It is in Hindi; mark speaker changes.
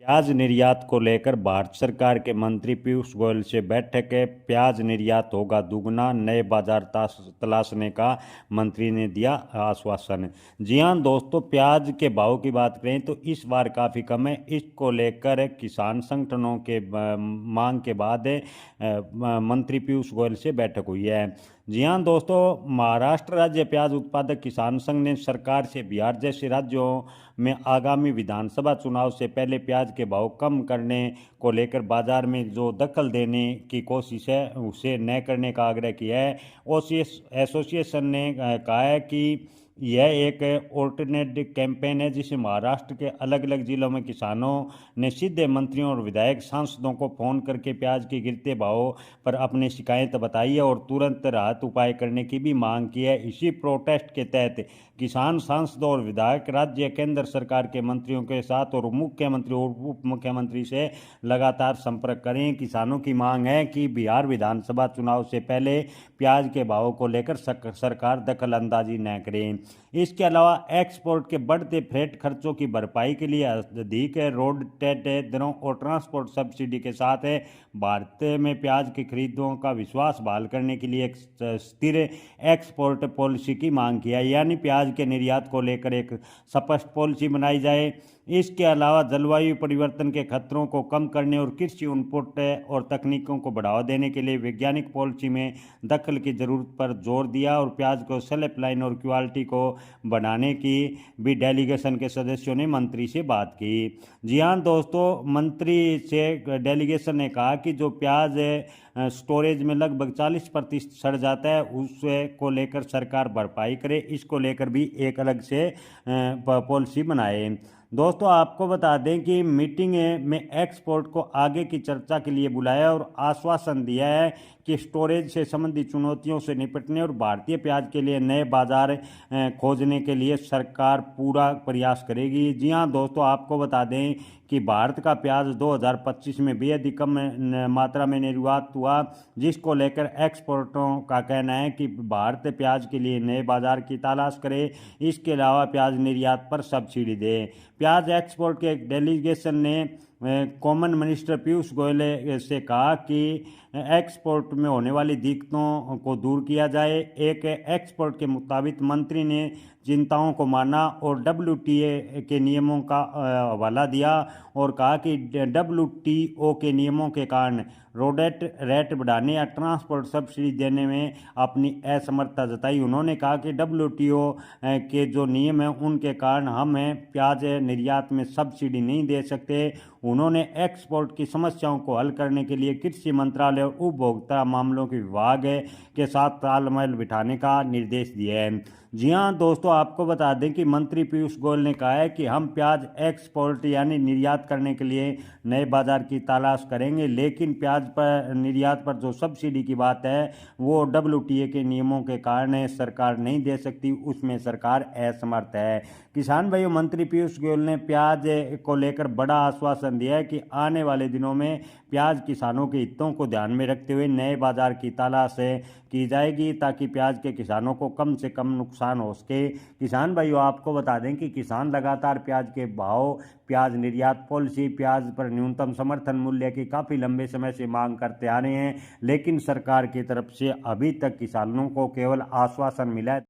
Speaker 1: प्याज निर्यात को लेकर भारत सरकार के मंत्री पीयूष गोयल से बैठक है। प्याज निर्यात होगा दुगना, नए बाजार तलाशने का मंत्री ने दिया आश्वासन। जी हां दोस्तों, प्याज के भाव की बात करें तो इस बार काफ़ी कम है। इसको लेकर किसान संगठनों के मांग के बाद मंत्री पीयूष गोयल से बैठक हुई है। जी हां दोस्तों, महाराष्ट्र राज्य प्याज उत्पादक किसान संघ ने सरकार से बिहार जैसे राज्यों में आगामी विधानसभा चुनाव से पहले प्याज के भाव कम करने को लेकर बाजार में जो दखल देने की कोशिश है उसे न करने का आग्रह किया है। एसोसिएशन ने कहा है कि यह एक ऑल्टरनेट कैंपेन है जिसे महाराष्ट्र के अलग अलग जिलों में किसानों ने सीधे मंत्रियों और विधायक सांसदों को फोन करके प्याज के गिरते भावों पर अपनी शिकायत बताई है और तुरंत राहत उपाय करने की भी मांग की है। इसी प्रोटेस्ट के तहत किसान सांसदों और विधायक राज्य केंद्र सरकार के मंत्रियों के साथ और मुख्यमंत्री और उप मुख्यमंत्री से लगातार संपर्क करें। किसानों की मांग है कि बिहार विधानसभा चुनाव से पहले प्याज के भावों को लेकर सरकार दखल अंदाजी न करे। इसके अलावा एक्सपोर्ट के बढ़ते फ्रेट खर्चों की भरपाई के लिए अधिक रोड टेक्स दरों और ट्रांसपोर्ट सब्सिडी के साथ भारत में प्याज की खरीदों का विश्वास बहाल करने के लिए एक स्थिर एक्सपोर्ट पॉलिसी की मांग की है, यानी प्याज के निर्यात को लेकर एक स्पष्ट पॉलिसी बनाई जाए। इसके अलावा जलवायु परिवर्तन के खतरों को कम करने और कृषि इनपुट और तकनीकों को बढ़ावा देने के लिए वैज्ञानिक पॉलिसी में दखल की जरूरत पर जोर दिया और प्याज को सेल्फ लाइन और क्वालिटी को बढ़ाने की भी डेलीगेशन के सदस्यों ने मंत्री से बात की। जी हाँ दोस्तों, मंत्री से डेलीगेशन ने कहा कि जो प्याज स्टोरेज में लगभग 40% सड़ जाता है उसको को लेकर सरकार भरपाई करे। इसको लेकर भी एक अलग से पॉलिसी बनाए। दोस्तों, आपको बता दें कि मीटिंग में एक्सपोर्ट को आगे की चर्चा के लिए बुलाया और आश्वासन दिया है कि स्टोरेज से संबंधित चुनौतियों से निपटने और भारतीय प्याज के लिए नए बाजार खोजने के लिए सरकार पूरा प्रयास करेगी। जी हां दोस्तों, आपको बता दें कि भारत का प्याज 2025 में बेहद ही कम मात्रा में निर्यात हुआ, जिसको लेकर एक्सपोर्टरों का कहना है कि भारत प्याज के लिए नए बाजार की तलाश करे। इसके अलावा प्याज निर्यात पर सब्सिडी दे। प्याज एक्सपोर्ट के एक डेलीगेशन ने कॉमन मिनिस्टर पीयूष गोयल से कहा कि एक्सपोर्ट में होने वाली दिक्कतों को दूर किया जाए। एक एक्सपोर्ट के मुताबिक मंत्री ने चिंताओं को माना और WTO के नियमों का हवाला दिया और कहा कि WTO के नियमों के कारण रोडेट रेट बढ़ाने या ट्रांसपोर्ट सब्सिडी देने में अपनी असमर्थता जताई। उन्होंने कहा कि WTO के जो नियम हैं उनके कारण हम प्याज निर्यात में सब्सिडी नहीं दे सकते। उन्होंने एक्सपोर्ट की समस्याओं को हल करने के लिए कृषि मंत्रालय और उपभोक्ता मामलों के विभाग के साथ तालमेल बिठाने का निर्देश दिया है। जी हाँ दोस्तों, आपको बता दें कि मंत्री पीयूष गोयल ने कहा है कि हम प्याज एक्सपोर्ट यानी निर्यात करने के लिए नए बाजार की तलाश करेंगे, लेकिन प्याज पर निर्यात पर जो सब्सिडी की बात है वो WTO के नियमों के कारण सरकार नहीं दे सकती, उसमें सरकार असमर्थ है। किसान भाइयों, मंत्री पीयूष गोयल ने प्याज को लेकर बड़ा आश्वासन दिया है कि आने वाले दिनों में प्याज किसानों के हितों को ध्यान में रखते हुए नए बाजार की तलाश की जाएगी ताकि प्याज के किसानों को कम से कम नुकसान हो सके। किसान भाइयों, आपको बता दें कि किसान लगातार प्याज के भाव, प्याज निर्यात पॉलिसी, प्याज पर न्यूनतम समर्थन मूल्य की काफ़ी लंबे समय से मांग करते आ रहे हैं, लेकिन सरकार की तरफ से अभी तक किसानों को केवल आश्वासन मिला है।